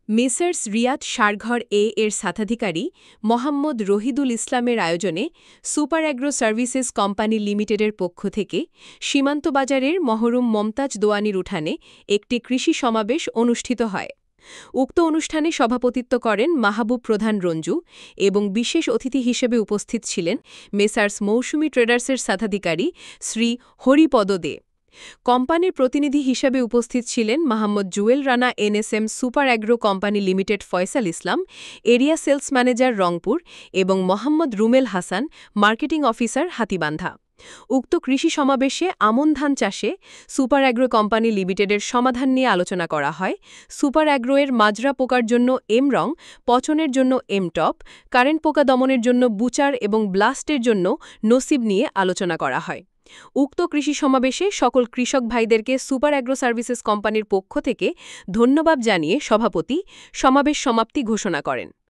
Messrs Riyad সারঘর এর স্বত্বাধিকারী মোহাম্মদ রহিদুল ইসলামের আয়োজনে সুপার অ্যাগ্রো সার্ভিসেস কোম্পানি লিমিটেডের পক্ষ থেকে সীমান্ত বাজারের মহরুম মমতাজ দোয়ানীর উঠানে একটি কৃষি সমাবেশ অনুষ্ঠিত হয়। উক্ত অনুষ্ঠানে সভাপতিত্ব করেন মাহবুব প্রধান রঞ্জু এবং বিশেষ অতিথি হিসেবে উপস্থিত ছিলেন মেসার্স মৌসুমী ট্রেডার্সের স্বত্বাধিকারী শ্রী হরিপদ দে। কোম্পানির প্রতিনিধি হিসেবে উপস্থিত ছিলেন Mohammad Jewel Rana NSM super agro company limited Faisal Islam, area sales manager Rangpur এবং মোহাম্মদ রুমেল হাসান, মার্কেটিং অফিসার হাতীবান্ধা। উক্ত কৃষি সমাবেশে আমন ধান চাষে সুপার অ্যাগ্রো কোম্পানি লিমিটেডের সমাধান নিয়ে আলোচনা করা হয়। সুপার অ্যাগ্রো এর মাজরা পোকার জন্য এমরং, পচনের জন্য এমটপ, কারেন্ট পোকা দমনের জন্য বুচার এবং ব্লাস্টের জন্য নসিব নিয়ে আলোচনা করা হয়। উক্ত কৃষি সমাবেশে সকল কৃষক ভাইদেরকে সুপার অ্যাগ্রো সার্ভিসেস কোম্পানির পক্ষ থেকে ধন্যবাদ জানিয়ে সভাপতি সমাবেশ সমাপ্তি ঘোষণা করেন।